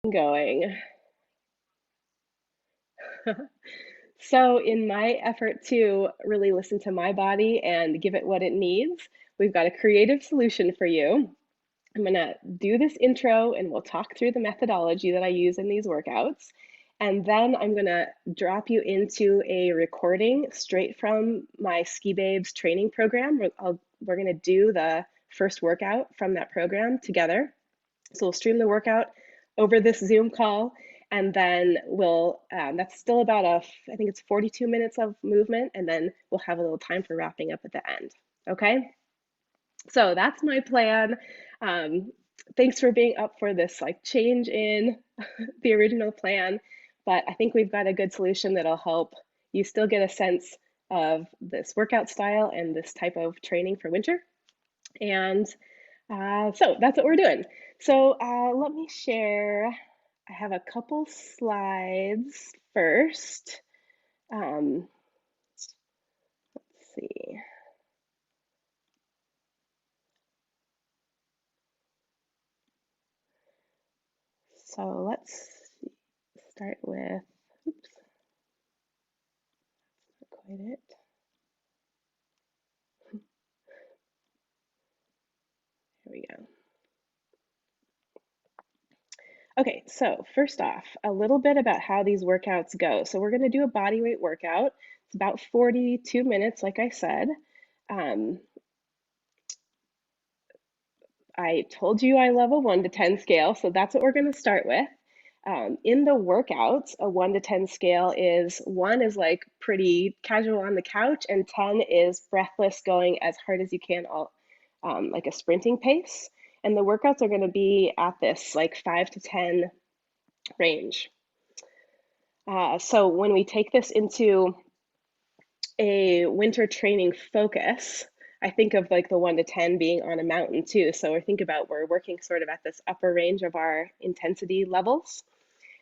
Going. So, in my effort to really listen to my body and give it what it needs, we've got a creative solution for you. I'm going to do this intro and we'll talk through the methodology that I use in these workouts. And then I'm going to drop you into a recording straight from my Ski Babes training program. We're going to do the first workout from that program together. So we'll stream the workout over this Zoom call, and then that's still about I think it's 42 minutes of movement, and then we'll have a little time for wrapping up at the end. Okay, so that's my plan. Thanks for being up for this like change in the original plan, but I think we've got a good solution that'll help you still get a sense of this workout style and this type of training for winter. And so that's what we're doing. So let me share. I have a couple slides first. Let's see. So let's start with, oops, that's not quite it. Here we go. Okay, so first off, a little bit about how these workouts go. So we're going to do a body weight workout. It's about 42 minutes, like I said. I told you I love a 1 to 10 scale, so that's what we're going to start with. In the workouts, a 1 to 10 scale is 1 is like pretty casual on the couch, and 10 is breathless, going as hard as you can, all like a sprinting pace. And the workouts are going to be at this like 5 to 10 range. So when we take this into a winter training focus, I think of like the 1 to 10 being on a mountain too. So I think about we're working sort of at this upper range of our intensity levels.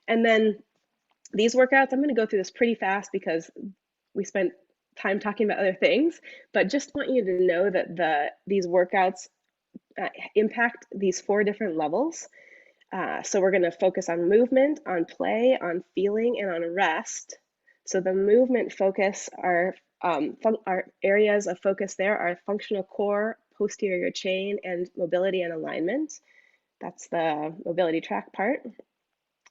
And then these workouts, I'm going to go through this pretty fast because we spent time talking about other things, but just want you to know that these workouts impact these 4 different levels. So we're going to focus on movement, on play, on feeling, and on rest. So the movement focus our areas of focus there are functional core, posterior chain, and mobility and alignment. That's the mobility track part.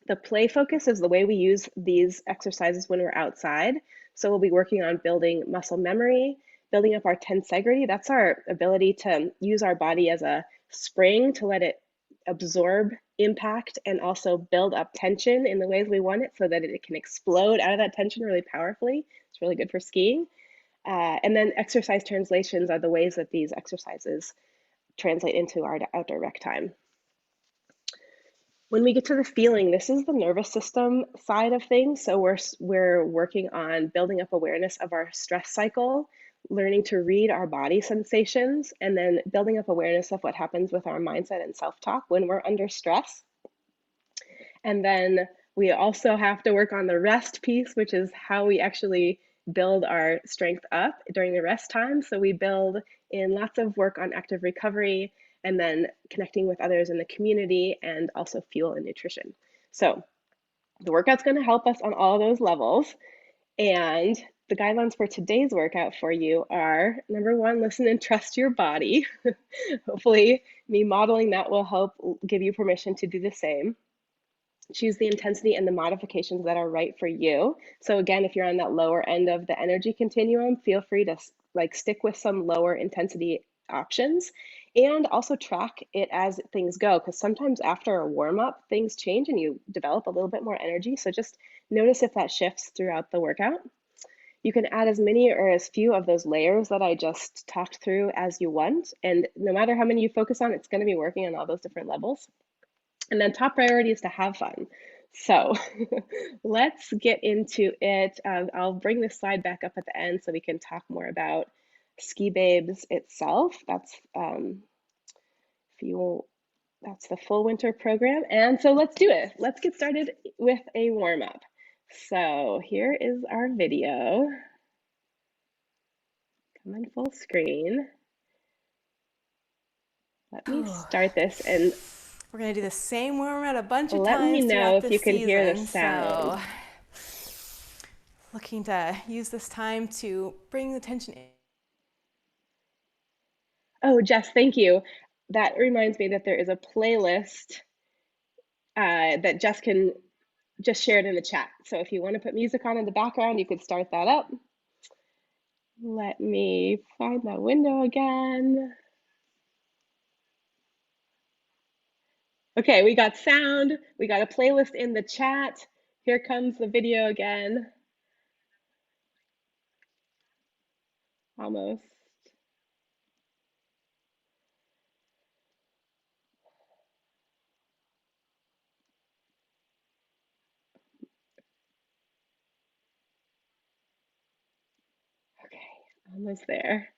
The play focus is the way we use these exercises when we're outside. So we'll be working on building muscle memory, building up our tensegrity. That's our ability to use our body as a spring to let it absorb impact and also build up tension in the ways we want it so that it can explode out of that tension really powerfully. It's really good for skiing. And then exercise translations are the ways that these exercises translate into our outdoor rec time. When we get to the feeling, this is the nervous system side of things. So we're working on building up awareness of our stress cycle, learning to read our body sensations, and then building up awareness of what happens with our mindset and self-talk when we're under stress. And then we also have to work on the rest piece, which is how we actually build our strength up during the rest time. So we build in lots of work on active recovery and then connecting with others in the community and also fuel and nutrition. So the workout's going to help us on all those levels. And the guidelines for today's workout for you are number 1, listen and trust your body. Hopefully, me modeling that will help give you permission to do the same. Choose the intensity and the modifications that are right for you. So again, if you're on that lower end of the energy continuum, feel free to like stick with some lower intensity options and also track it as things go, because sometimes after a warm up, things change and you develop a little bit more energy. So just notice if that shifts throughout the workout. You can add as many or as few of those layers that I just talked through as you want. And no matter how many you focus on, it's going to be working on all those different levels. And then top priority is to have fun. So let's get into it. I'll bring this slide back up at the end so we can talk more about Ski Babes itself. That's that's the full winter program. And so let's do it. Let's get started with a warm up. So here is our video. Come on full screen. Let me start this, and We're going to do the same warm-up a bunch of Let me times know throughout if you this can hear the season. sound. So looking to use this time to bring the tension in. Oh, Jess, thank you. That reminds me that there is a playlist that Jess can just share it in the chat. So if you want to put music on in the background, you could start that up. Let me find that window again. Okay, we got sound. We got a playlist in the chat. Here comes the video again. Almost. Okay, almost there.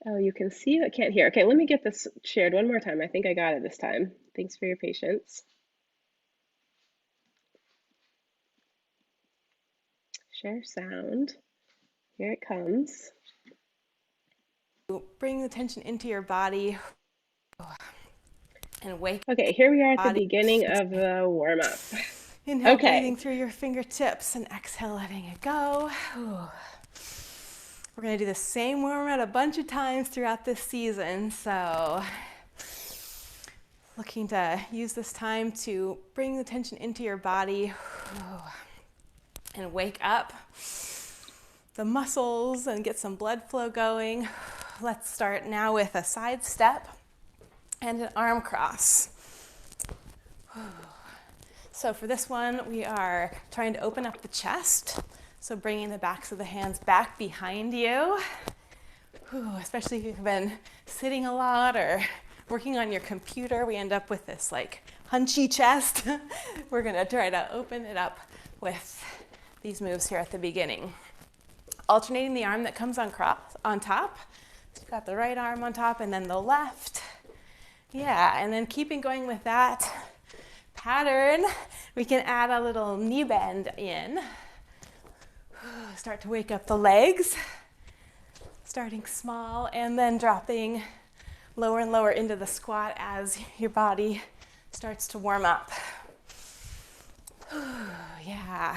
Oh, you can see but can't hear. Okay, let me get this shared one more time. I think I got it this time. Thanks for your patience. Share sound. Here it comes. Bring the tension into your body and wake. Okay, here we are at the beginning of the warm-up. Inhale, Okay. breathing through your fingertips, and exhale, letting it go. We're going to do the same warm-up a bunch of times throughout this season. So looking to use this time to bring the tension into your body and wake up the muscles and get some blood flow going. Let's start now with a side step and an arm cross. So for this one, we are trying to open up the chest. So bringing the backs of the hands back behind you, especially if you've been sitting a lot or working on your computer, we end up with this like hunchy chest. We're gonna try to open it up with these moves here at the beginning. Alternating the arm that comes on top. So you've got the right arm on top and then the left. Yeah, and then keeping going with that pattern, we can add a little knee bend in. Start to wake up the legs, starting small and then dropping lower and lower into the squat as your body starts to warm up. Yeah,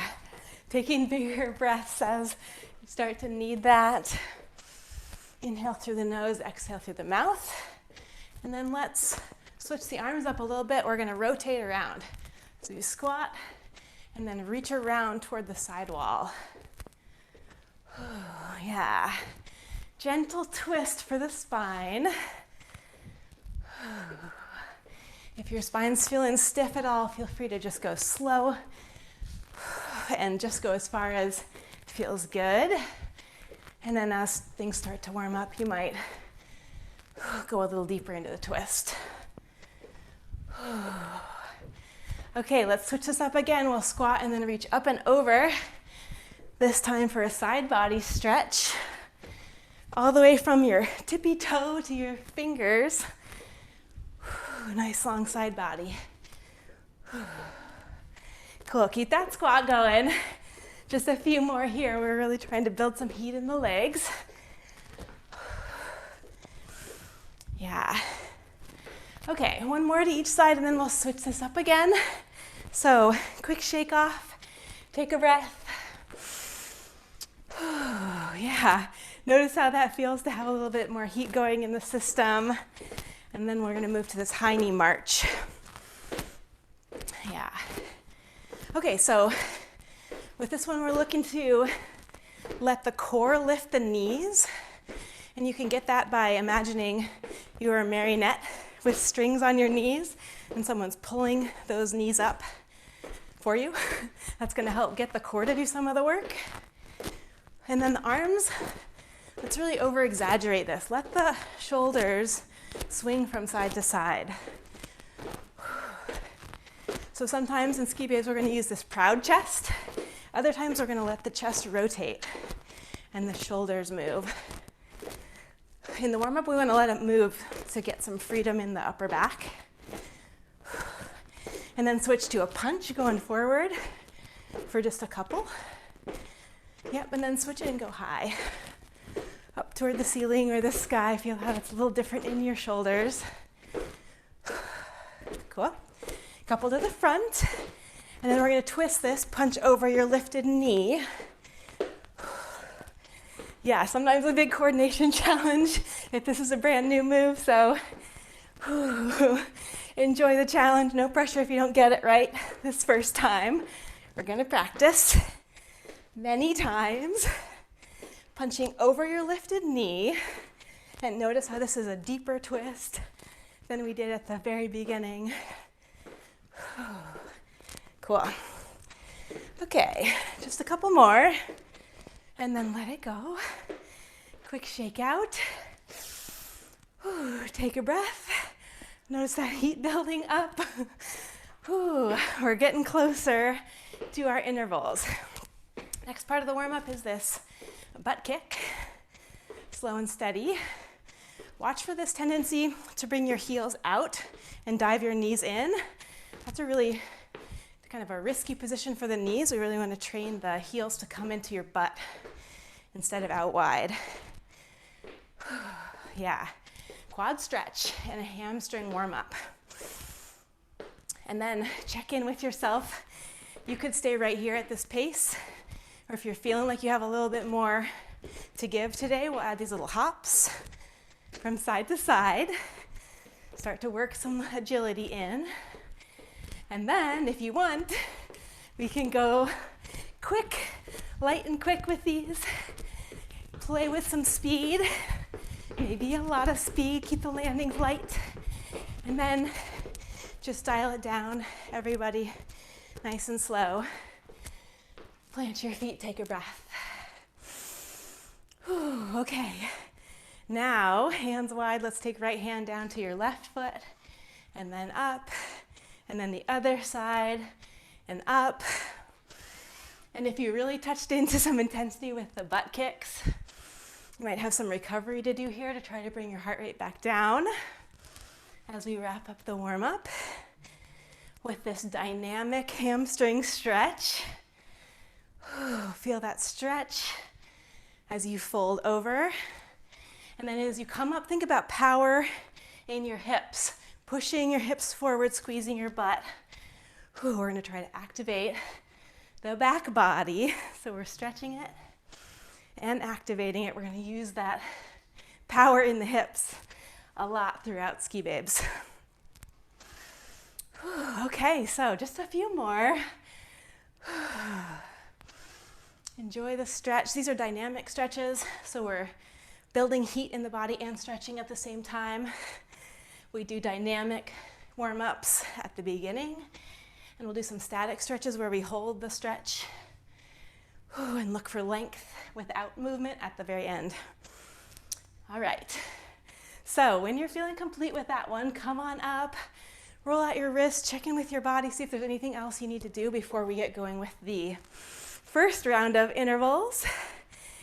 taking bigger breaths as you start to need that. Inhale through the nose, exhale through the mouth. And then let's switch the arms up a little bit. We're gonna rotate around. So you squat and then reach around toward the side wall. Yeah, gentle twist for the spine. If your spine's feeling stiff at all, feel free to just go slow and just go as far as feels good. And then as things start to warm up, you might go a little deeper into the twist. Okay, let's switch this up again. We'll squat and then reach up and over. This time for a side body stretch. All the way from your tippy toe to your fingers. Nice long side body. Cool, keep that squat going. Just a few more here. We're really trying to build some heat in the legs. Yeah. Okay, one more to each side and then we'll switch this up again. So, quick shake off, take a breath. Yeah, notice how that feels to have a little bit more heat going in the system. And then we're gonna move to this high knee march. Yeah. Okay, so with this one, we're looking to let the core lift the knees. And you can get that by imagining you're a marionette with strings on your knees and someone's pulling those knees up for you. That's gonna help get the core to do some of the work. And then the arms, let's really over-exaggerate this. Let the shoulders swing from side to side. So sometimes in ski babes, we're gonna use this proud chest. Other times we're gonna let the chest rotate and the shoulders move. In the warm-up, we wanna let it move to get some freedom in the upper back. And then switch to a punch going forward for just a couple. Yep, and then switch it and go high. Up toward the ceiling or the sky. Feel how it's a little different in your shoulders. couple to the front, and then we're gonna twist this, punch over your lifted knee. Yeah, sometimes a big coordination challenge if this is a brand new move, so enjoy the challenge. No pressure if you don't get it right this first time. We're gonna practice many times, punching over your lifted knee, and notice how this is a deeper twist than we did at the very beginning. Cool. Okay, just a couple more. And then let it go. Quick shake out. Take a breath. Notice that heat building up. We're getting closer to our intervals. Next part of the warm-up is this butt kick. Slow and steady. Watch for this tendency to bring your heels out and dive your knees in. That's a really kind of a risky position for the knees. We really want to train the heels to come into your butt instead of out wide. Yeah, quad stretch and a hamstring warm up. And then check in with yourself. You could stay right here at this pace, or if you're feeling like you have a little bit more to give today, we'll add these little hops from side to side. Start to work some agility in. And then, if you want, we can go quick, light and quick with these. Play with some speed, maybe a lot of speed, keep the landings light. And then just dial it down, everybody, nice and slow. Plant your feet, take a breath. Whew, okay, now hands wide, let's take right hand down to your left foot, and then up. And then the other side, and up. And if you really touched into some intensity with the butt kicks, you might have some recovery to do here to try to bring your heart rate back down as we wrap up the warm-up with this dynamic hamstring stretch. Feel that stretch as you fold over. And then as you come up, think about power in your hips. Pushing your hips forward, squeezing your butt. We're going to try to activate the back body. So we're stretching it and activating it. We're going to use that power in the hips a lot throughout Ski Babes. Okay, so just a few more. Enjoy the stretch. These are dynamic stretches, so we're building heat in the body and stretching at the same time. We do dynamic warm-ups at the beginning, and we'll do some static stretches where we hold the stretch and look for length without movement at the very end. All right, so when you're feeling complete with that one, come on up, roll out your wrists, check in with your body, see if there's anything else you need to do before we get going with the first round of intervals.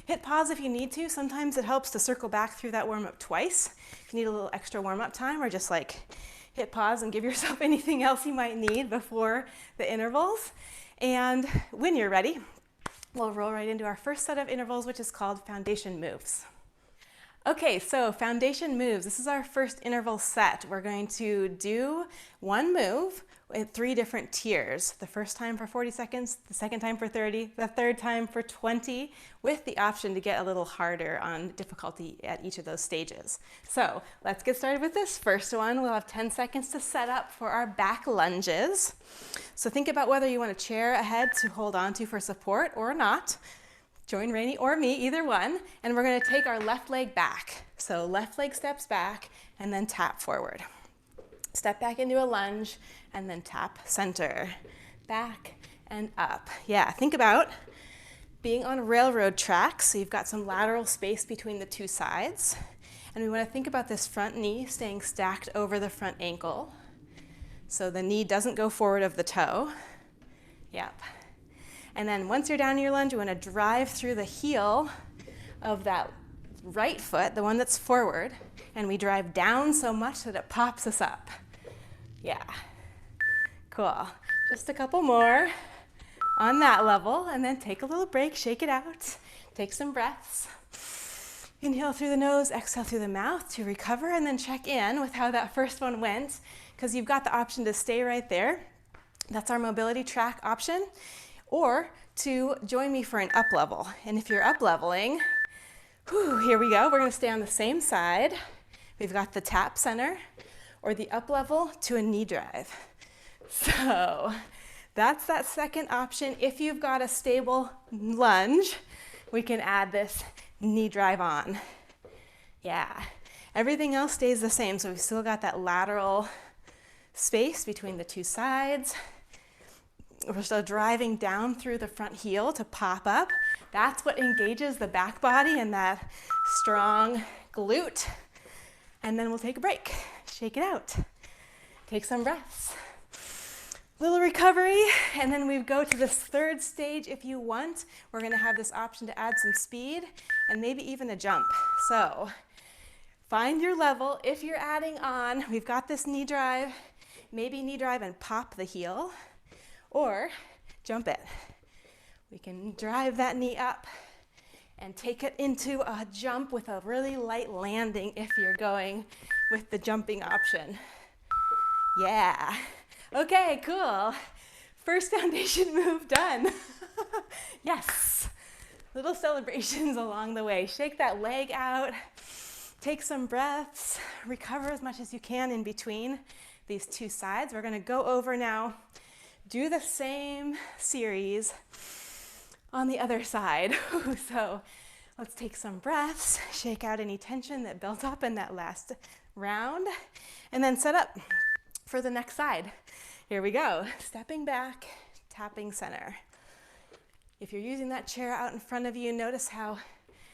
Hit pause if you need to. Sometimes it helps to circle back through that warm-up twice. If you need a little extra warm-up time, or just like hit pause and give yourself anything else you might need before the intervals. And when you're ready, we'll roll right into our first set of intervals, which is called foundation moves. Okay, so foundation moves. This is our first interval set. We're going to do one move with 3 different tiers. The first time for 40 seconds, the second time for 30, the third time for 20, with the option to get a little harder on difficulty at each of those stages. So let's get started with this first one. We'll have 10 seconds to set up for our back lunges. So think about whether you want a chair ahead to hold on to for support or not. Join Rainey or me, either one. And we're gonna take our left leg back. So left leg steps back and then tap forward. Step back into a lunge and then tap center. Back and up. Yeah, think about being on railroad tracks. So you've got some lateral space between the two sides. And we want to think about this front knee staying stacked over the front ankle. So the knee doesn't go forward of the toe. Yep. And then once you're down in your lunge, you want to drive through the heel of that right foot, the one that's forward, and we drive down so much that it pops us up. Yeah, cool. Just a couple more on that level, and then take a little break, shake it out, take some breaths. Inhale through the nose, exhale through the mouth to recover, and then check in with how that first one went, because you've got the option to stay right there That's our mobility track option. Or to join me for an up level. And if you're up leveling, here we go. We're going to stay on the same side. We've got the tap center or the up level to a knee drive. So that's that second option. If you've got a stable lunge, we can add this knee drive on. Yeah. Everything else stays the same. So we've still got that lateral space between the two sides. We're still driving down through the front heel to pop up. That's what engages the back body and that strong glute. And then we'll take a break. Shake it out. Take some breaths. Little recovery, and then we go to this third stage if you want. We're going to have this option to add some speed and maybe even a jump. So find your level. If you're adding on, we've got this knee drive, maybe knee drive and pop the heel, or jump it. We can drive that knee up and take it into a jump with a really light landing if you're going with the jumping option. Yeah. Okay, cool. First foundation move done. Yes. Little celebrations along the way. Shake that leg out. Take some breaths. Recover as much as you can in between these two sides. We're going to go over now. Do the same series on the other side. So let's take some breaths. Shake out any tension that built up in that last round. And then set up for the next side. Here we go. Stepping back, tapping center. If you're using that chair out in front of you, notice how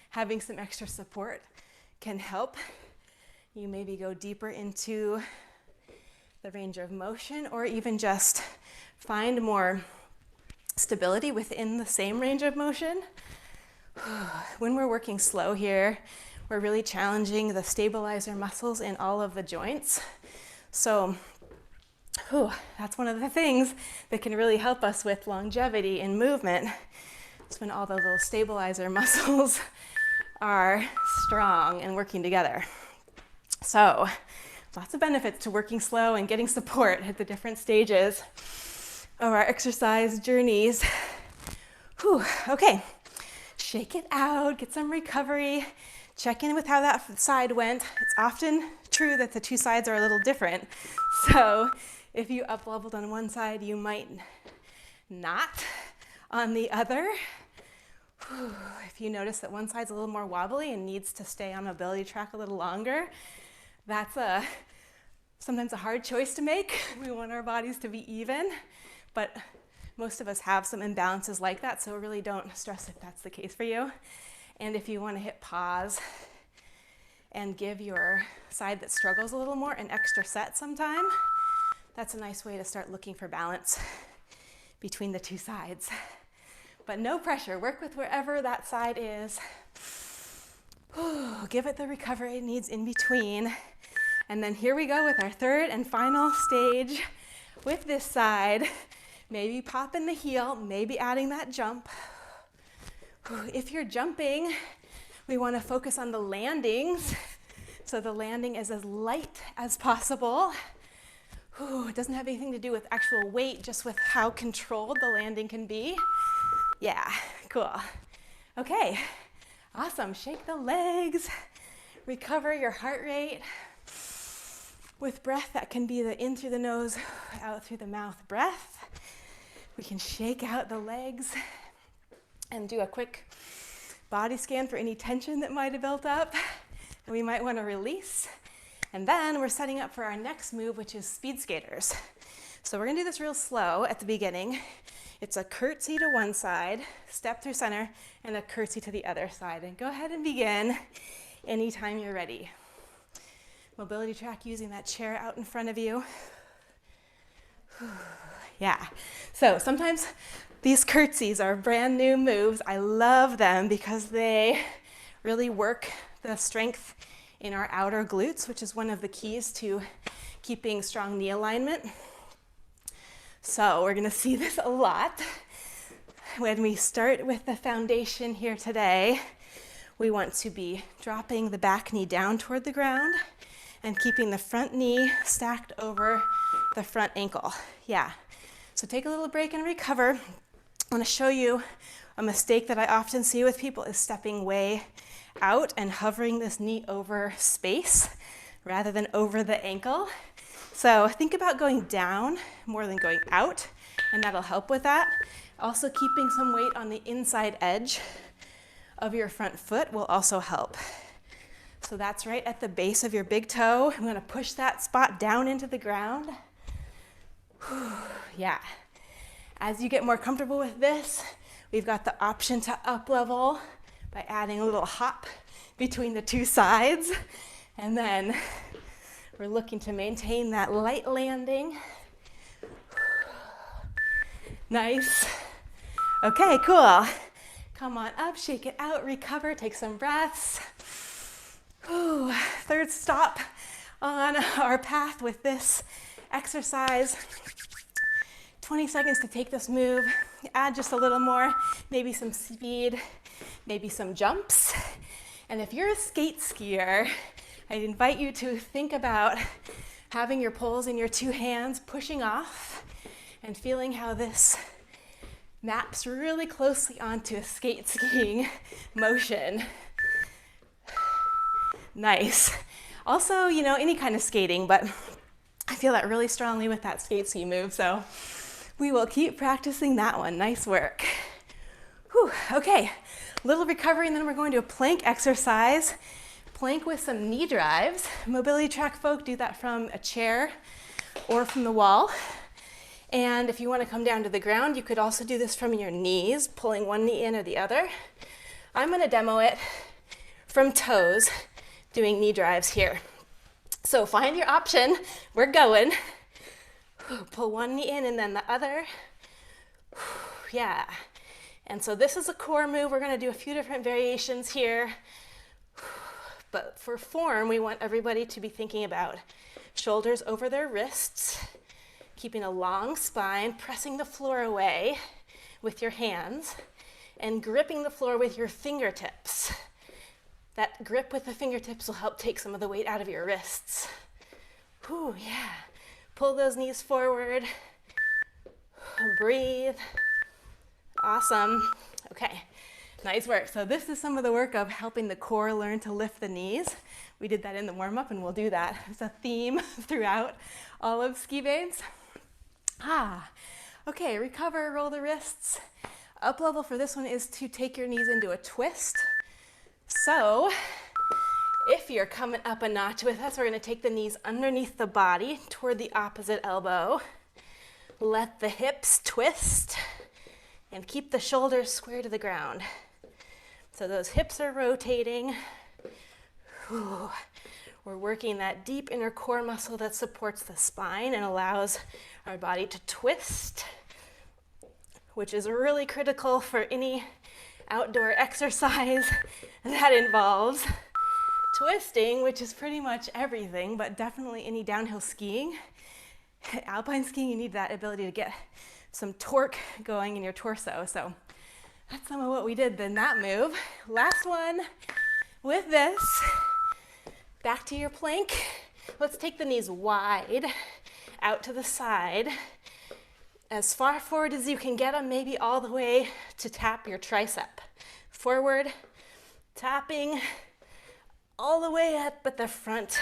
having some extra support can help you maybe go deeper into the range of motion, or even just find more stability within the same range of motion. When we're working slow here, we're really challenging the stabilizer muscles in all of the joints. So that's one of the things that can really help us with longevity in movement. It's when all the little stabilizer muscles are strong and working together. So lots of benefits to working slow and getting support at the different stages of our exercise journeys. Okay, shake it out, get some recovery, check in with how that side went. It's often true that the two sides are a little different. So if you up-leveled on one side, you might not on the other. If you notice that one side's a little more wobbly and needs to stay on mobility track a little longer, that's sometimes a hard choice to make. We want our bodies to be even, but most of us have some imbalances like that, so really don't stress if that's the case for you. And if you want to hit pause and give your side that struggles a little more an extra set sometime, that's a nice way to start looking for balance between the two sides. But no pressure, work with wherever that side is. Give it the recovery it needs in between. And then here we go with our third and final stage with this side. Maybe popping the heel, maybe adding that jump. If you're jumping, we want to focus on the landings. So the landing is as light as possible. It doesn't have anything to do with actual weight, just with how controlled the landing can be. Yeah, cool. Okay, awesome. Shake the legs, recover your heart rate with breath. That can be the in through the nose, out through the mouth breath. We can shake out the legs and do a quick body scan for any tension that might have built up. And we might want to release. And then we're setting up for our next move, which is speed skaters. So we're going to do this real slow at the beginning. It's a curtsy to one side, step through center, and a curtsy to the other side. And go ahead and begin anytime you're ready. Mobility track using that chair out in front of you. Yeah. So sometimes these curtsies are brand new moves. I love them because they really work the strength in our outer glutes, which is one of the keys to keeping strong knee alignment. So we're gonna see this a lot. When we start with the foundation here today, we want to be dropping the back knee down toward the ground and keeping the front knee stacked over the front ankle. Yeah, So take a little break and recover. I want to show you a mistake that I often see with people is stepping way out and hovering this knee over space rather than over the ankle. So think about going down more than going out, and that'll help with that. Also, keeping some weight on the inside edge of your front foot will also help. So that's right at the base of your big toe. I'm gonna push that spot down into the ground. Yeah. As you get more comfortable with this, we've got the option to up level by adding a little hop between the two sides. And then we're looking to maintain that light landing. Nice. Okay, cool. Come on up, shake it out, recover, take some breaths. Whew. Third stop on our path with this exercise. 20 seconds to take this move. Add just a little more, maybe some speed, maybe some jumps. And if you're a skate skier, I invite you to think about having your poles in your two hands, pushing off, and feeling how this maps really closely onto a skate skiing motion. Nice. Also, you know, any kind of skating, but I feel that really strongly with that skate ski move, so we will keep practicing that one. Nice work. Whew. Okay, little recovery, and then we're going to a plank exercise. Plank with some knee drives. Mobility track folk do that from a chair or from the wall. And if you want to come down to the ground, you could also do this from your knees, pulling one knee in or the other. I'm going to demo it from toes, doing knee drives here. So find your option. We're going. Pull one knee in and then the other. Yeah. And so this is a core move. We're going to do a few different variations here. But for form, we want everybody to be thinking about shoulders over their wrists, keeping a long spine, pressing the floor away with your hands, and gripping the floor with your fingertips. That grip with the fingertips will help take some of the weight out of your wrists. Whew, yeah. Pull those knees forward. Breathe. Awesome. Okay, nice work. So this is some of the work of helping the core learn to lift the knees. We did that in the warm-up, and we'll do that. It's a theme throughout all of ski babes. Okay, recover, roll the wrists. Up level for this one is to take your knees into a twist. So if you're coming up a notch with us, we're going to take the knees underneath the body toward the opposite elbow. Let the hips twist and keep the shoulders square to the ground. So those hips are rotating. Whew. We're working that deep inner core muscle that supports the spine and allows our body to twist, which is really critical for any outdoor exercise that involves twisting, which is pretty much everything, but definitely any downhill skiing. Alpine skiing, you need that ability to get some torque going in your torso. So that's some of what we did in that move. Last one with this. Back to your plank. Let's take the knees wide out to the side. As far forward as you can get them, maybe all the way to tap your tricep. Forward, tapping all the way up at the front,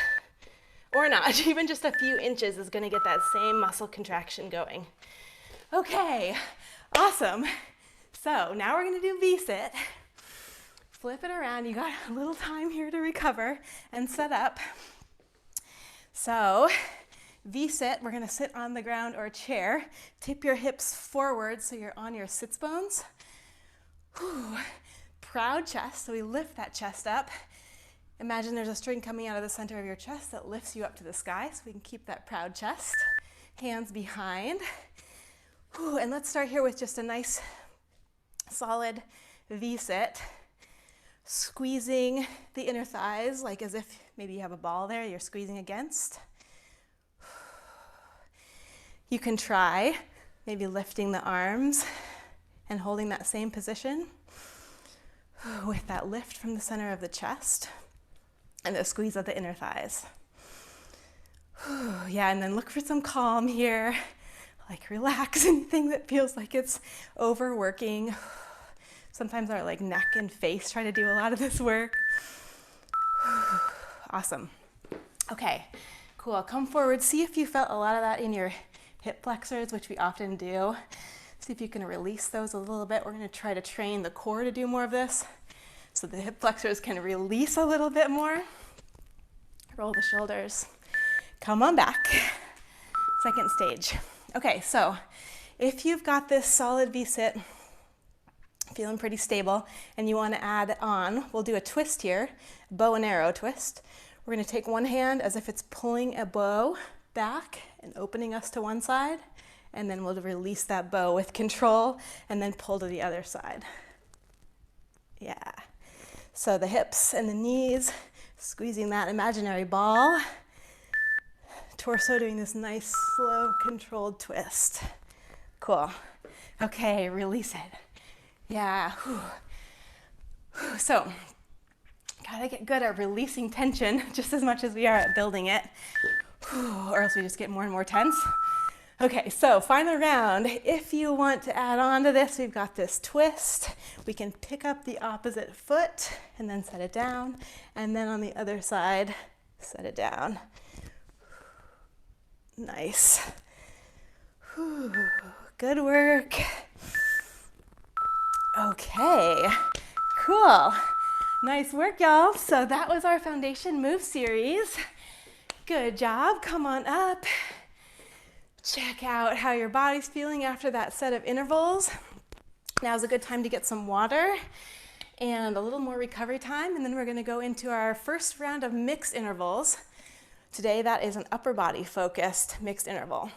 or not, even just a few inches is gonna get that same muscle contraction going. Okay, awesome. So now we're gonna do V-sit. Flip it around. You got a little time here to recover and set up. So V-sit, we're gonna sit on the ground or a chair. Tip your hips forward so you're on your sits bones. Whew. Proud chest, so we lift that chest up. Imagine there's a string coming out of the center of your chest that lifts you up to the sky, so we can keep that proud chest. Hands behind. Whew. And let's start here with just a nice solid V-sit. Squeezing the inner thighs, like as if maybe you have a ball there you're squeezing against. You can try maybe lifting the arms and holding that same position with that lift from the center of the chest and the squeeze of the inner thighs. Yeah, and then look for some calm here. like relax anything that feels like it's overworking. Sometimes our like neck and face try to do a lot of this work. Awesome. Okay, cool. Come forward. See if you felt a lot of that in your hip flexors, which we often do. See if you can release those a little bit. We're going to try to train the core to do more of this so the hip flexors can release a little bit more. Roll the shoulders. Come on back. Second stage. Okay, so if you've got this solid V-sit, feeling pretty stable, and you want to add on, we'll do a twist here, bow and arrow twist. We're going to take one hand as if it's pulling a bow back and opening us to one side, and then we'll release that bow with control and then pull to the other side. Yeah. So the hips and the knees, squeezing that imaginary ball. Torso doing this nice, slow, controlled twist. Cool. Okay, release it. Yeah. Whew. So, gotta get good at releasing tension just as much as we are at building it, or else we just get more and more tense. Okay, so final round. If you want to add on to this, we've got this twist. We can pick up the opposite foot and then set it down, and then on the other side, set it down. Nice. Whew. Good work. Okay, cool. Nice work, y'all. So that was our foundation move series. Good job. Come on up. Check out how your body's feeling after that set of intervals. Now's a good time to get some water and a little more recovery time, and then we're going to go into our first round of mixed intervals. Today, that is an upper body focused mixed interval.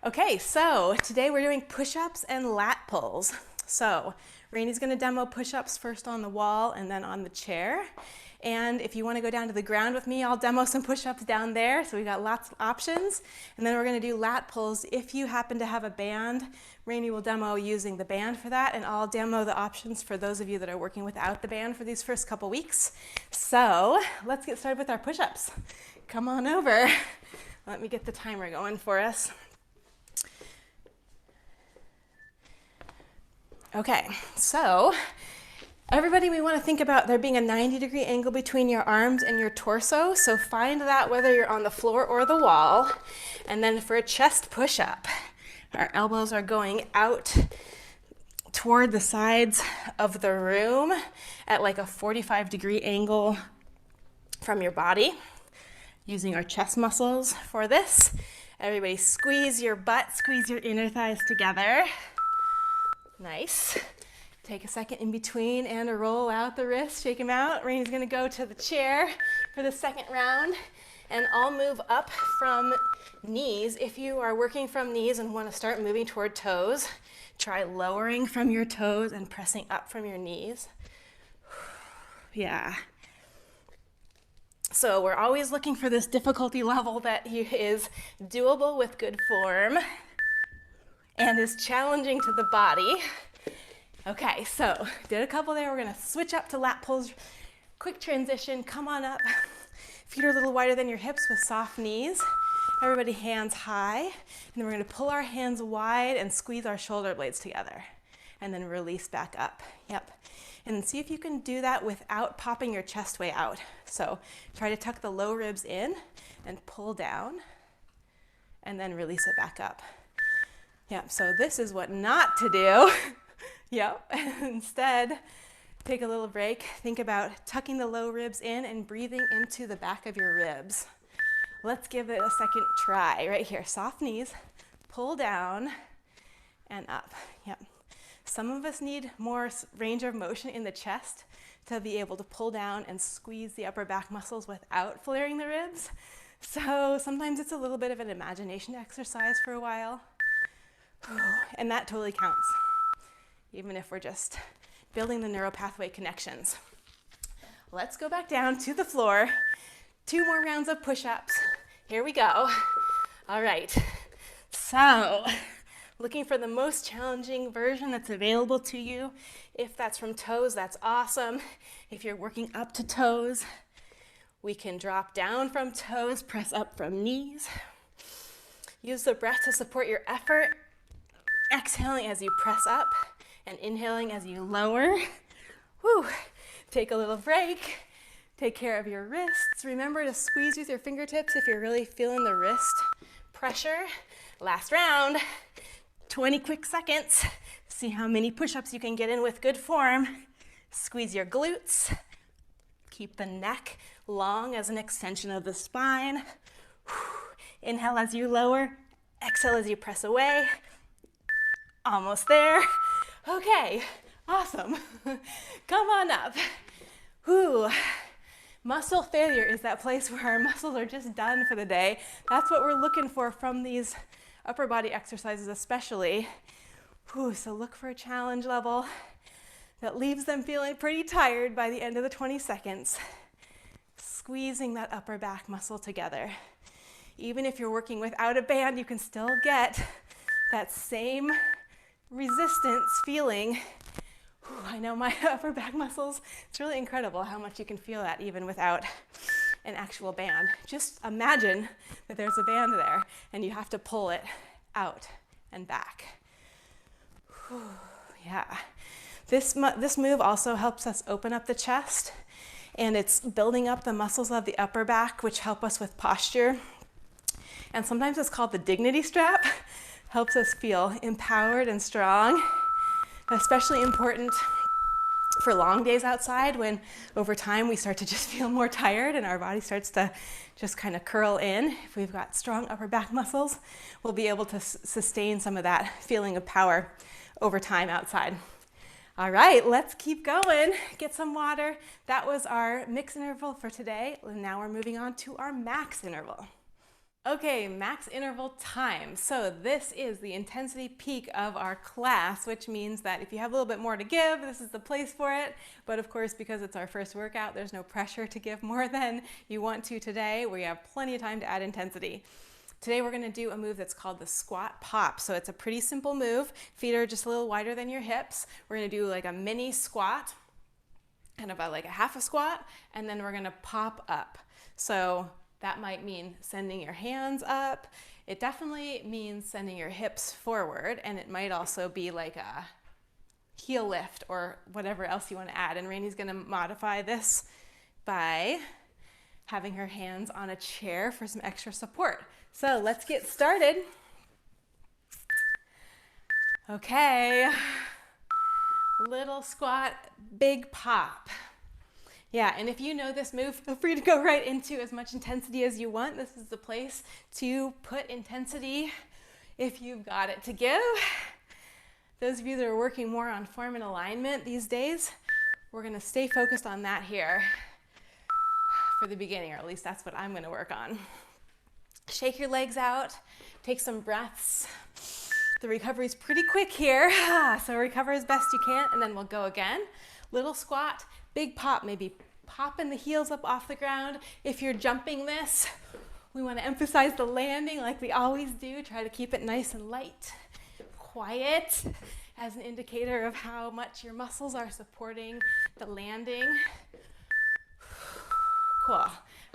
Okay, so today we're doing push-ups and lat pulls. So Rainey's going to demo push-ups first on the wall and then on the chair. And if you want to go down to the ground with me, I'll demo some push-ups down there. So we've got lots of options. And then we're going to do lat pulls. If you happen to have a band, Rainey will demo using the band for that, and I'll demo the options for those of you that are working without the band for these first couple weeks. So let's get started with our push-ups. Come on over. Let me get the timer going for us. Okay, so everybody, we want to think about there being a 90-degree angle between your arms and your torso. So find that whether you're on the floor or the wall. And then for a chest push-up, our elbows are going out toward the sides of the room at like a 45-degree angle from your body, using our chest muscles for this. Everybody squeeze your butt, squeeze your inner thighs together. Nice. Take a second in between and roll out the wrists, shake them out. Rainey's gonna go to the chair for the second round, and I'll move up from knees. If you are working from knees and wanna start moving toward toes, try lowering from your toes and pressing up from your knees. Yeah. So we're always looking for this difficulty level that is doable with good form and is challenging to the body. Okay, so did a couple there. We're gonna switch up to lat pulls. Quick transition, come on up. Feet are a little wider than your hips with soft knees. Everybody hands high. And then we're gonna pull our hands wide and squeeze our shoulder blades together. And then release back up. Yep. And then see if you can do that without popping your chest way out. So try to tuck the low ribs in and pull down. And then release it back up. Yep, so this is what not to do. Yep, instead, take a little break. Think about tucking the low ribs in and breathing into the back of your ribs. Let's give it a second try. Right here, soft knees, pull down and up. Yep. Some of us need more range of motion in the chest to be able to pull down and squeeze the upper back muscles without flaring the ribs. So sometimes it's a little bit of an imagination exercise for a while. And that totally counts, even if we're just building the neural pathway connections. Let's go back down to the floor. 2 more rounds of push-ups. Here we go. All right, so looking for the most challenging version that's available to you. If that's from toes, that's awesome. If you're working up to toes, we can drop down from toes, press up from knees. Use the breath to support your effort. Exhaling as you press up and inhaling as you lower. Whew. Take a little break. Take care of your wrists. Remember to squeeze with your fingertips if you're really feeling the wrist pressure. Last round. 20 quick seconds. See how many push-ups you can get in with good form. Squeeze your glutes. Keep the neck long as an extension of the spine. Inhale as you lower. Exhale as you press away. Almost there. Okay, awesome. Come on up. Whew. Muscle failure is that place where our muscles are just done for the day. That's what we're looking for from these upper body exercises especially. Whew, so look for a challenge level that leaves them feeling pretty tired by the end of the 20 seconds. Squeezing that upper back muscle together. Even if you're working without a band, you can still get that same resistance feeling. Whew, I know my upper back muscles, it's really incredible how much you can feel that even without an actual band. Just imagine that there's a band there and you have to pull it out and back. Whew, yeah. This move also helps us open up the chest, and it's building up the muscles of the upper back, which help us with posture. And sometimes it's called the dignity strap. Helps us feel empowered and strong. Especially important for long days outside when over time we start to just feel more tired and our body starts to just kind of curl in. If we've got strong upper back muscles, we'll be able to sustain some of that feeling of power over time outside. All right, let's keep going. Get some water. That was our mix interval for today. And now we're moving on to our max interval. Okay, max interval time. So this is the intensity peak of our class, which means that if you have a little bit more to give, this is the place for it. But of course, because it's our first workout, there's no pressure to give more than you want to today. We have plenty of time to add intensity. Today we're gonna do a move that's called the squat pop. So it's a pretty simple move. Feet are just a little wider than your hips. We're gonna do like a mini squat and about like a half a squat, and then we're gonna pop up. So that might mean sending your hands up. It definitely means sending your hips forward, and it might also be like a heel lift or whatever else you want to add. And Rainey's gonna modify this by having her hands on a chair for some extra support. So let's get started. Okay, little squat, big pop. Yeah, and if you know this move, feel free to go right into as much intensity as you want. This is the place to put intensity if you've got it to give. Those of you that are working more on form and alignment these days, we're gonna stay focused on that here for the beginning, or at least that's what I'm gonna work on. Shake your legs out, take some breaths. The recovery is pretty quick here, so recover as best you can, and then we'll go again. Little squat, big pop, maybe popping the heels up off the ground. If you're jumping this, we want to emphasize the landing like we always do. Try to keep it nice and light, quiet, as an indicator of how much your muscles are supporting the landing. Cool.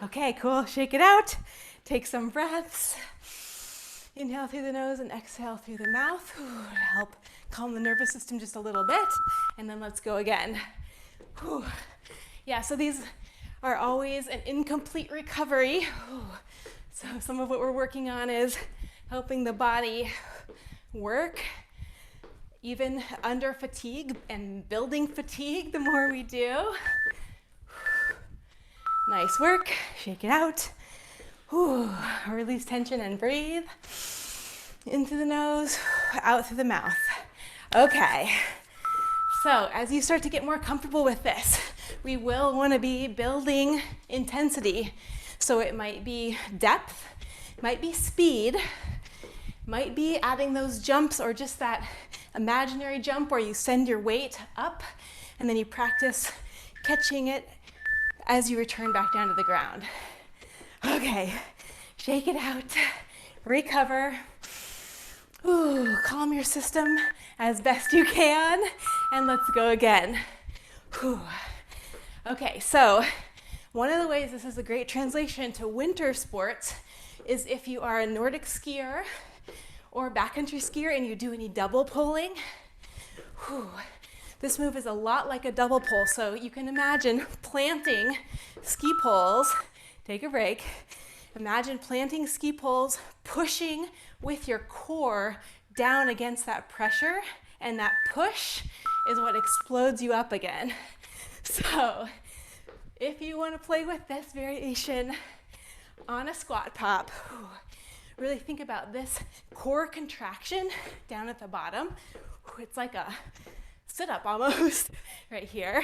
Okay, cool. Shake it out. Take some breaths. Inhale through the nose and exhale through the mouth to help calm the nervous system just a little bit. And then let's go again. Whew. Yeah, so these are always an incomplete recovery. Whew. So some of what we're working on is helping the body work even under fatigue and building fatigue the more we do. Nice work. Shake it out. Whew. Release tension and breathe. In through the nose, out through the mouth. Okay. So as you start to get more comfortable with this, we will want to be building intensity. So it might be depth, might be speed, might be adding those jumps or just that imaginary jump where you send your weight up and then you practice catching it as you return back down to the ground. Okay, shake it out, recover. Ooh, calm your system as best you can, and let's go again. Whew. Okay, so one of the ways this is a great translation to winter sports is if you are a Nordic skier or backcountry skier and you do any double pulling, whew, this move is a lot like a double pull. So you can imagine planting ski poles. Take a break. Imagine planting ski poles, pushing with your core down against that pressure, and that push is what explodes you up again. So if you want to play with this variation on a squat pop, really think about this core contraction down at the bottom. It's like a sit-up almost right here.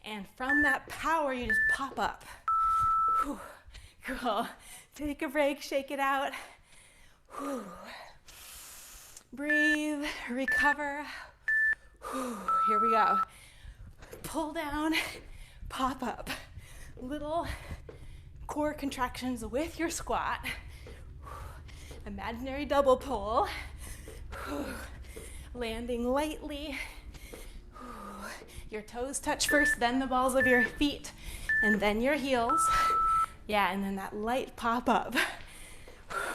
And from that power, you just pop up. Cool. Take a break, shake it out. Breathe, recover. Here we go. Pull down, pop up. Little core contractions with your squat. Imaginary double pull. Landing lightly. Your toes touch first, then the balls of your feet, and then your heels. Yeah, and then that light pop up.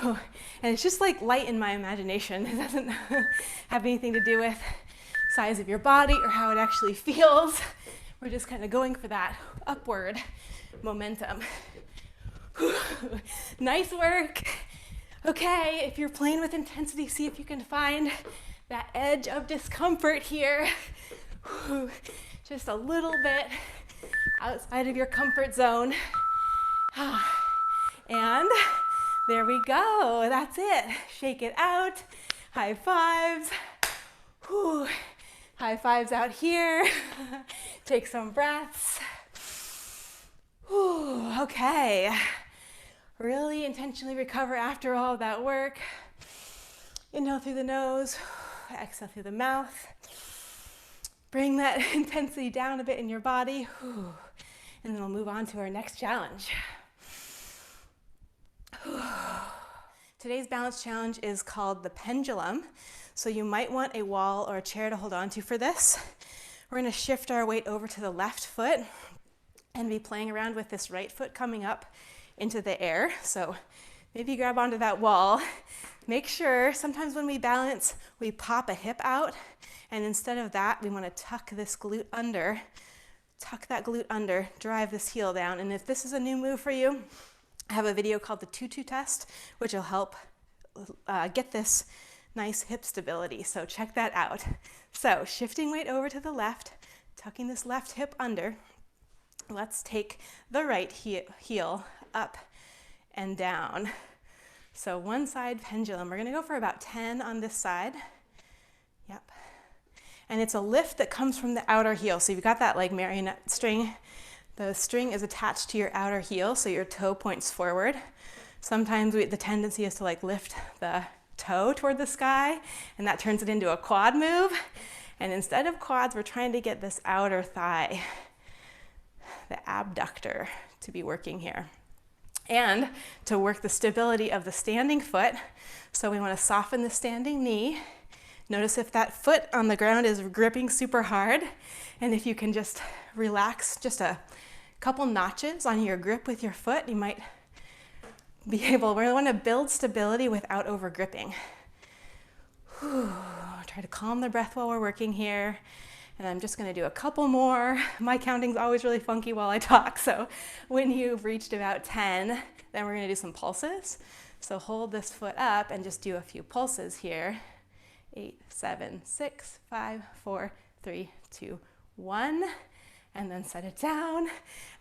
And it's just like light in my imagination. It doesn't have anything to do with size of your body or how it actually feels. We're just kind of going for that upward momentum. Nice work. Okay, if you're playing with intensity, see if you can find that edge of discomfort here. Just a little bit outside of your comfort zone. And there we go. That's it. Shake it out. High fives. High fives out here. Take some breaths. Okay. Really intentionally recover after all of that work. Inhale through the nose. Exhale through the mouth. Bring that intensity down a bit in your body. And then we'll move on to our next challenge. Today's balance challenge is called the Pendulum. So you might want a wall or a chair to hold on to for this. We're going to shift our weight over to the left foot and be playing around with this right foot coming up into the air. So maybe grab onto that wall. Make sure, sometimes when we balance, we pop a hip out, and instead of that, we want to tuck this glute under. Tuck that glute under, drive this heel down. And if this is a new move for you, I have a video called the tutu test, which will help get this nice hip stability. So check that out. So shifting weight over to the left, tucking this left hip under. Let's take the right heel up and down. So one side pendulum. We're going to go for about 10 on this side. Yep. And it's a lift that comes from the outer heel. So you've got that like marionette string. The string is attached to your outer heel, so your toe points forward. Sometimes the tendency is to like lift the toe toward the sky, and that turns it into a quad move. And instead of quads, we're trying to get this outer thigh, the abductor, to be working here. And to work the stability of the standing foot, so we want to soften the standing knee. Notice if that foot on the ground is gripping super hard, and if you can just relax just a couple notches on your grip with your foot, you might be able, we want to build stability without over gripping. Try to calm the breath while we're working here. And I'm just going to do a couple more. My counting's always really funky while I talk, so when you've reached about 10, then we're going to do some pulses. So hold this foot up and just do a few pulses here. 8, 7, 6, 5, 4, 3, 2, 1. And then set it down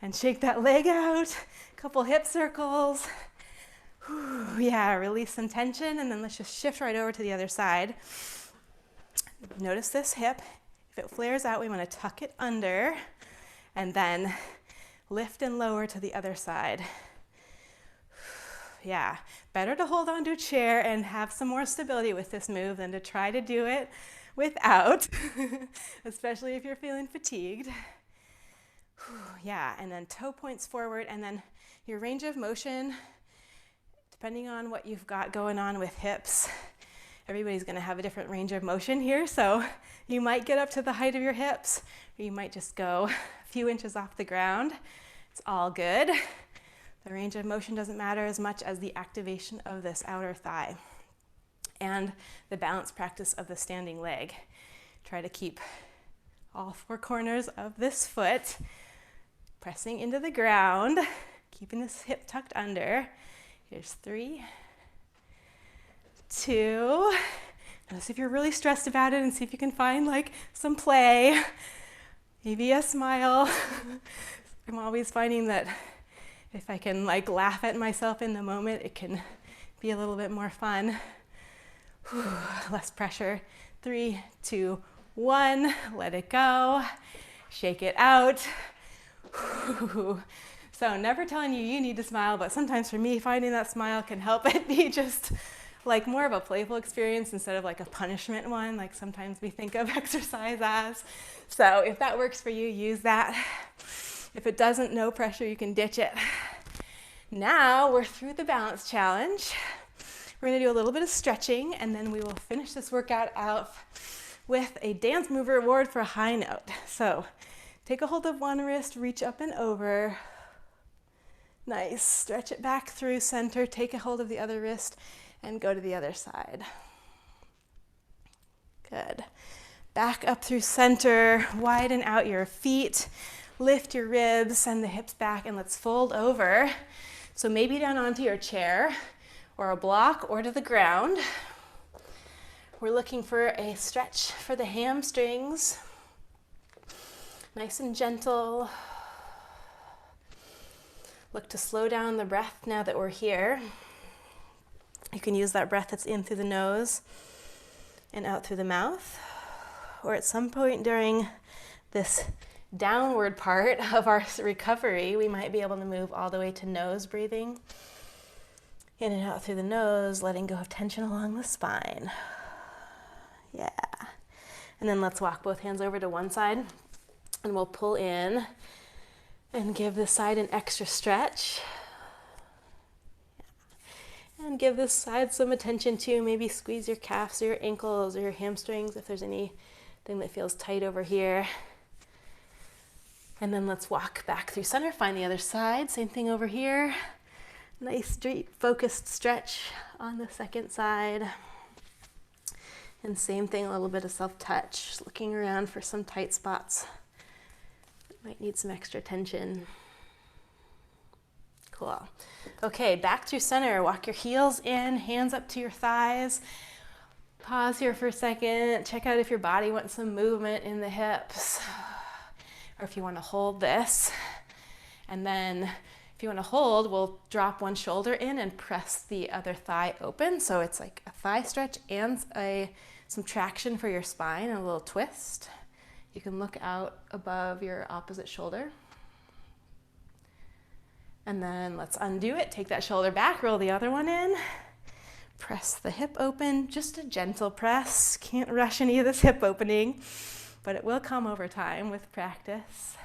and shake that leg out. Couple hip circles. Yeah, release some tension, and then let's just shift right over to the other side. Notice this hip. If it flares out, we want to tuck it under and then lift and lower to the other side. Yeah, better to hold on to a chair and have some more stability with this move than to try to do it without, especially if you're feeling fatigued. Yeah, and then toe points forward, and then your range of motion, depending on what you've got going on with hips, everybody's going to have a different range of motion here, so you might get up to the height of your hips, or you might just go a few inches off the ground. It's all good. The range of motion doesn't matter as much as the activation of this outer thigh. and the balance practice of the standing leg. Try to keep all 4 corners of this foot pressing into the ground, keeping this hip tucked under. Here's 3, 2. Notice if you're really stressed about it and see if you can find like some play, maybe a smile. I'm always finding that if I can like laugh at myself in the moment, it can be a little bit more fun. Less pressure. 3, 2, 1. Let it go. Shake it out. So never telling you need to smile, but sometimes for me, finding that smile can help it be just like more of a playful experience instead of like a punishment one, like sometimes we think of exercise as. So if that works for you, use that. If it doesn't, no pressure, you can ditch it. Now we're through the balance challenge. We're gonna do a little bit of stretching, and then we will finish this workout out with a dance move reward for a high note. So take a hold of one wrist, reach up and over. Nice, stretch it back through center, take a hold of the other wrist, and go to the other side. Good. Back up through center, widen out your feet, lift your ribs, send the hips back, and let's fold over. So maybe down onto your chair or a block or to the ground. We're looking for a stretch for the hamstrings. Nice and gentle. Look to slow down the breath now that we're here. You can use that breath that's in through the nose and out through the mouth. Or at some point during this downward part of our recovery, we might be able to move all the way to nose breathing. In and out through the nose, letting go of tension along the spine. Yeah. And then let's walk both hands over to one side, and we'll pull in and give this side an extra stretch. And give this side some attention too. Maybe squeeze your calves or your ankles or your hamstrings if there's anything that feels tight over here. And then let's walk back through center, find the other side. Same thing over here. Nice, deep, focused stretch on the second side. And same thing, a little bit of self-touch. Just looking around for some tight spots. Might need some extra tension. Cool. Okay, back through center. Walk your heels in, hands up to your thighs. Pause here for a second. Check out if your body wants some movement in the hips. Or if you want to hold this. And then if you want to hold, we'll drop one shoulder in and press the other thigh open. So it's like a thigh stretch and some traction for your spine and a little twist. You can look out above your opposite shoulder. And then let's undo it. Take that shoulder back, roll the other one in. Press the hip open, just a gentle press. Can't rush any of this hip opening, but it will come over time with practice.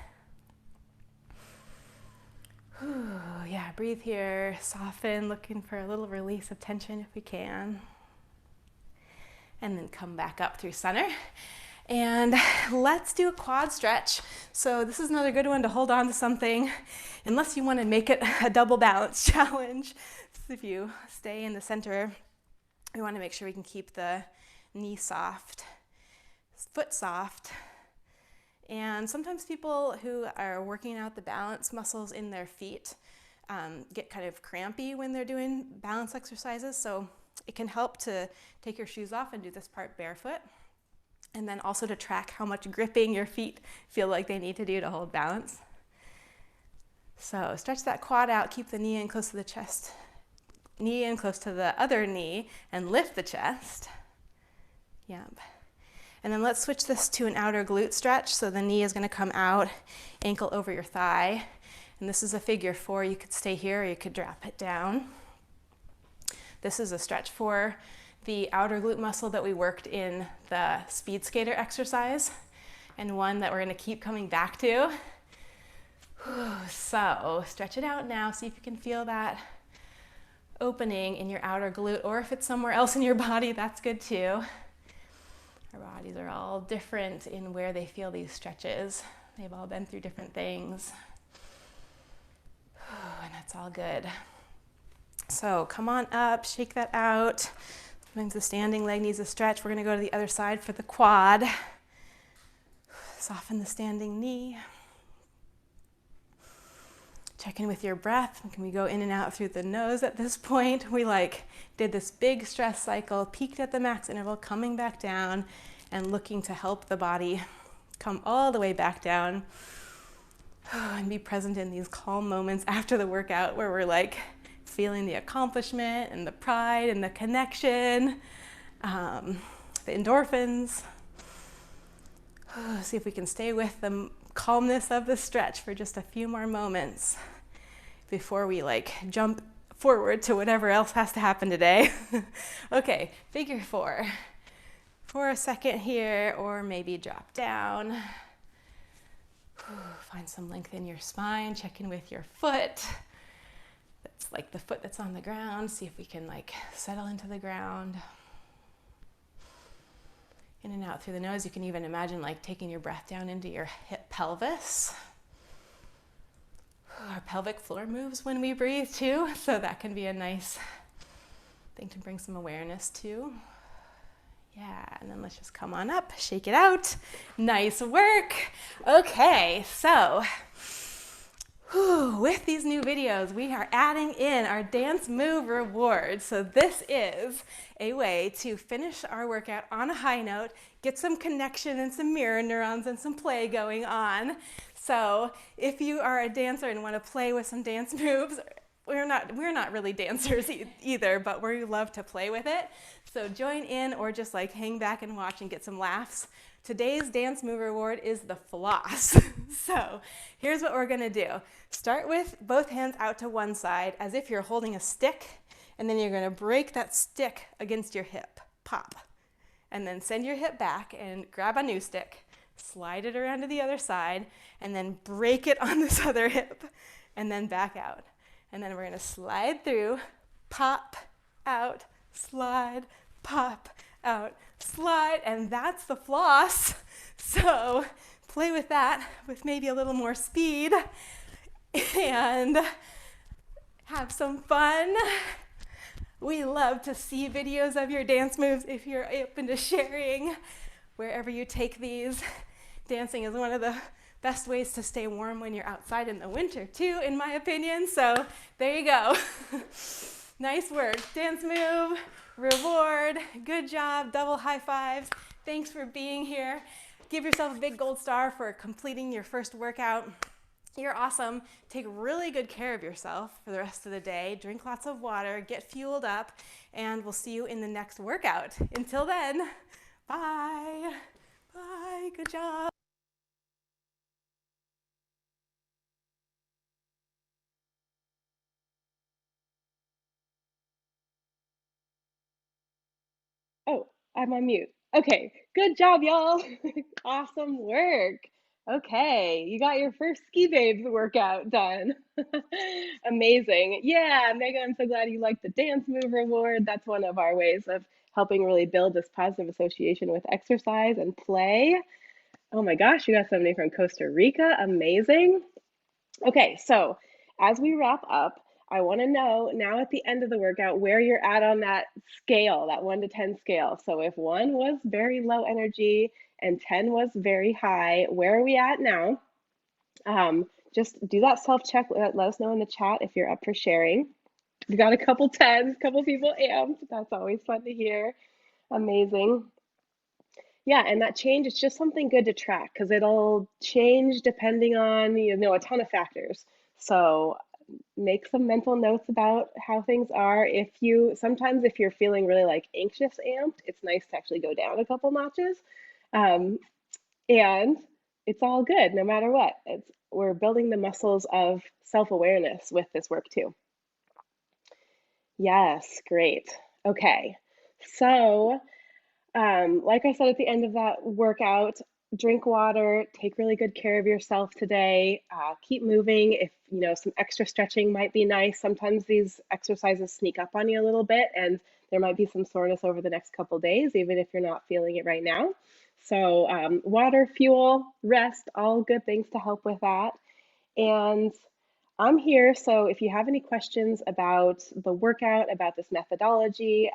Whew, yeah, breathe here, soften, looking for a little release of tension if we can. And then come back up through center. And let's do a quad stretch. So this is another good one to hold on to something, unless you want to make it a double balance challenge. So if you stay in the center, we want to make sure we can keep the knee soft, foot soft. And sometimes people who are working out the balance muscles in their feet get kind of crampy when they're doing balance exercises. So it can help to take your shoes off and do this part barefoot. And then also to track how much gripping your feet feel like they need to do to hold balance. So stretch that quad out, keep the knee in close to the chest, knee in close to the other knee, and lift the chest. Yep. And then let's switch this to an outer glute stretch. So the knee is going to come out, ankle over your thigh. And this is a figure 4. You could stay here or you could drop it down. This is a stretch for the outer glute muscle that we worked in the speed skater exercise, and one that we're going to keep coming back to. So stretch it out now. See if you can feel that opening in your outer glute, or if it's somewhere else in your body, that's good too. Our bodies are all different in where they feel these stretches. They've all been through different things. And that's all good. So come on up, shake that out. Means the standing leg needs a stretch. We're going to go to the other side for the quad. Soften the standing knee. Check in with your breath. Can we go in and out through the nose at this point? We did this big stress cycle, peaked at the max interval, coming back down and looking to help the body come all the way back down and be present in these calm moments after the workout where we're feeling the accomplishment and the pride and the connection, the endorphins. See if we can stay with the calmness of the stretch for just a few more moments before we jump forward to whatever else has to happen today. Okay, figure 4 for a second here, or maybe drop down. Find some length in your spine. Check in with your foot. That's the foot that's on the ground. See if we can settle into the ground. In and out through the nose. You can even imagine taking your breath down into your hip pelvis. Our pelvic floor moves when we breathe too, so that can be a nice thing to bring some awareness to. Yeah, and then let's just come on up, shake it out. Nice work. Okay, so with these new videos, we are adding in our dance move rewards. So this is a way to finish our workout on a high note, get some connection and some mirror neurons and some play going on. So if you are a dancer and want to play with some dance moves, we're not really dancers either, but we love to play with it. So join in or just hang back and watch and get some laughs. Today's dance move reward is the floss. So here's what we're gonna do. Start with both hands out to one side as if you're holding a stick, and then you're gonna break that stick against your hip, pop. And then send your hip back and grab a new stick, slide it around to the other side, and then break it on this other hip, and then back out. And then we're gonna slide through, pop, out, slide, pop, out, slide, and that's the floss. So play with that with maybe a little more speed and have some fun. We love to see videos of your dance moves if you're open to sharing wherever you take these. Dancing is one of the best ways to stay warm when you're outside in the winter too, in my opinion. So there you go. Nice work. Dance move, reward, good job, double high fives. Thanks for being here. Give yourself a big gold star for completing your first workout. You're awesome. Take really good care of yourself for the rest of the day. Drink lots of water, get fueled up, and we'll see you in the next workout. Until then, bye. Bye. Good job. Oh, I'm on mute. Okay, good job, y'all. Awesome work. Okay, you got your first Ski Babes workout done. Amazing. Yeah, Megan, I'm so glad you liked the dance move reward. That's one of our ways of helping really build this positive association with exercise and play. Oh my gosh, you got somebody from Costa Rica. Amazing. Okay, so as we wrap up, I want to know now at the end of the workout where you're at on that scale, that 1 to 10 scale. So if 1 was very low energy and 10 was very high, where are we at now? Just do that self-check. Let us know in the chat if you're up for sharing. We got a couple 10s, a couple people amped. That's always fun to hear. Amazing. Yeah, and that change is just something good to track because it'll change depending on, a ton of factors. So make some mental notes about how things are. Sometimes if you're feeling really anxious amped, it's nice to actually go down a couple notches. And it's all good no matter what. We're building the muscles of self-awareness with this work too. Yes, great. Okay, so like I said at the end of that workout, drink water, take really good care of yourself today, keep moving. If some extra stretching might be nice. Sometimes these exercises sneak up on you a little bit and there might be some soreness over the next couple days, even if you're not feeling it right now. So water, fuel, rest, all good things to help with that. And I'm here, so if you have any questions about the workout, about this methodology,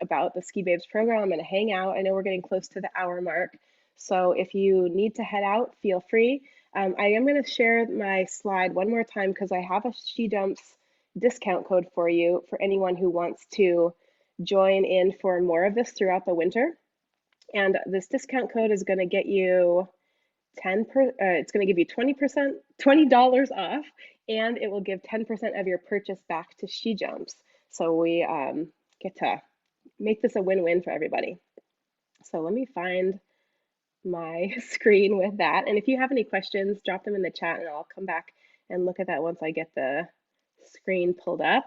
about the Ski Babes program. I'm going to hang out. I know we're getting close to the hour mark. So if you need to head out, feel free. I am going to share my slide one more time because I have a SheJumps discount code for you for anyone who wants to join in for more of this throughout the winter. And this discount code is going to get you it's going to give you 20%, $20 off, and it will give 10% of your purchase back to SheJumps. So we get to make this a win-win for everybody. So let me find my screen with that. And if you have any questions, drop them in the chat and I'll come back and look at that once I get the screen pulled up.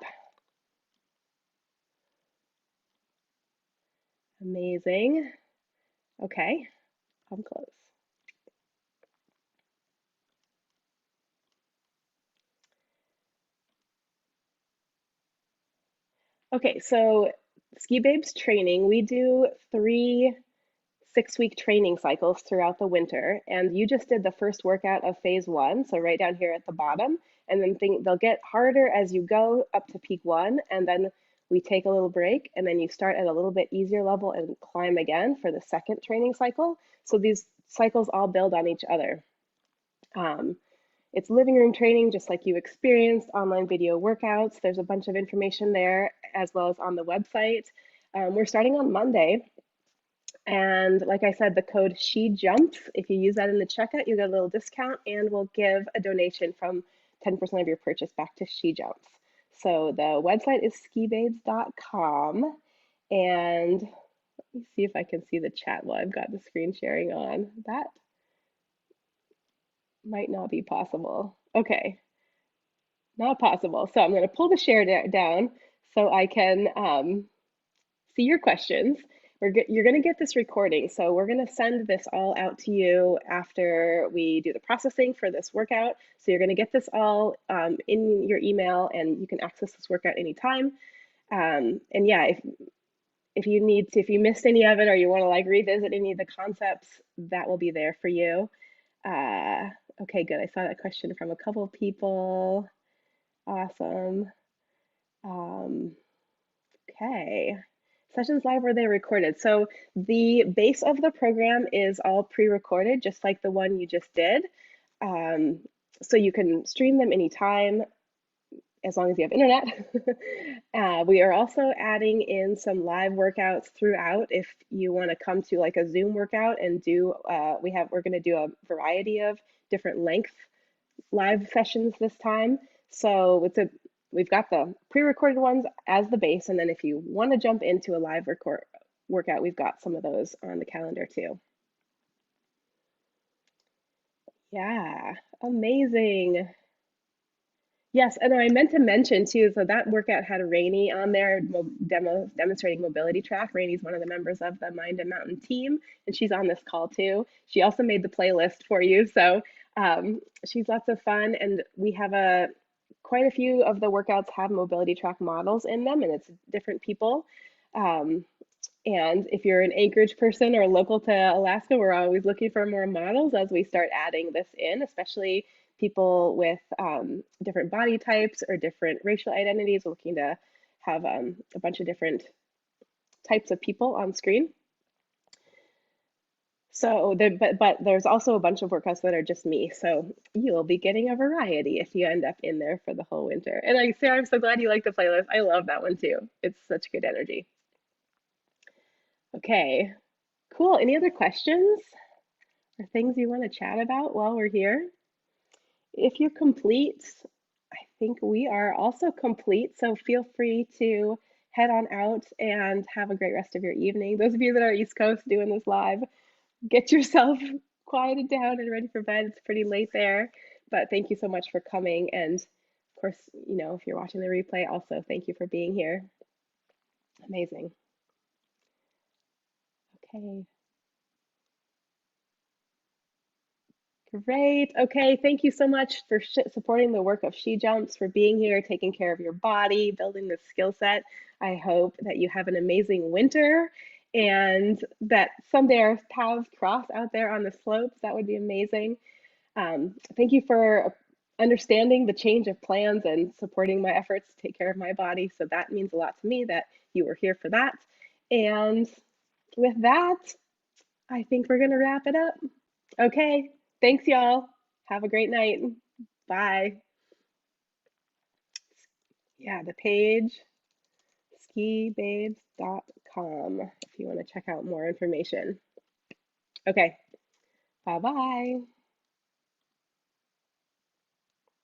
Amazing. Okay, I'm close. Okay, so Ski Babes training, we do 3 6-week training cycles throughout the winter. And you just did the first workout of phase 1, so right down here at the bottom. And then they'll get harder as you go up to peak 1. And then we take a little break, and then you start at a little bit easier level and climb again for the second training cycle. So these cycles all build on each other. It's living room training, just like you experienced, online video workouts. There's a bunch of information there, as well as on the website. We're starting on Monday. And like I said, the code SheJumps, if you use that in the checkout, you get a little discount and we'll give a donation from 10% of your purchase back to SheJumps. So the website is skibabes.com. And let me see if I can see the chat while I've got the screen sharing on. That might not be possible. Okay, not possible. So I'm going to pull the share down so I can see your questions. You're going to get this recording. So we're going to send this all out to you after we do the processing for this workout. So you're going to get this all in your email and you can access this workout anytime. And yeah, if you missed any of it or you want to like revisit any of the concepts, that will be there for you. Okay, good. I saw that question from a couple of people. Awesome. Okay. Sessions live, were they recorded? So the base of the program is all pre-recorded, just like the one you just did. So you can stream them anytime, as long as you have internet. We are also adding in some live workouts throughout if you want to come to like a Zoom workout and do, we're going to do a variety of different length live sessions this time. So we've got the pre-recorded ones as the base, and then if you want to jump into a live workout, we've got some of those on the calendar too. Yeah, amazing. Yes, and I meant to mention too, so that workout had Rainey on there demonstrating mobility track. Rainey's one of the members of the Mind and Mountain team, and she's on this call too. She also made the playlist for you, so she's lots of fun, and we have quite a few of the workouts have mobility track models in them, and it's different people. And if you're an Anchorage person or local to Alaska, we're always looking for more models as we start adding this in, especially people with different body types or different racial identities. We're looking to have a bunch of different types of people on screen. So, but there's also a bunch of workouts that are just me. So you'll be getting a variety if you end up in there for the whole winter. And Sarah, I'm so glad you like the playlist. I love that one too. It's such good energy. Okay, cool. Any other questions or things you want to chat about while we're here? If you're complete, I think we are also complete. So feel free to head on out and have a great rest of your evening. Those of you that are East Coast doing this live, get yourself quieted down and ready for bed. It's pretty late there, but thank you so much for coming. And of course, if you're watching the replay, also thank you for being here. Amazing. Okay. Great. Okay. Thank you so much for supporting the work of SheJumps, for being here, taking care of your body, building this skill set. I hope that you have an amazing winter and that someday our paths cross out there on the slopes. That would be amazing. Thank you for understanding the change of plans and supporting my efforts to take care of my body. So that means a lot to me that you were here for that. And with that, I think we're going to wrap it up. Okay. Thanks, y'all. Have a great night. Bye. Yeah, the page, skibabes.com, if you want to check out more information. Okay. Bye bye.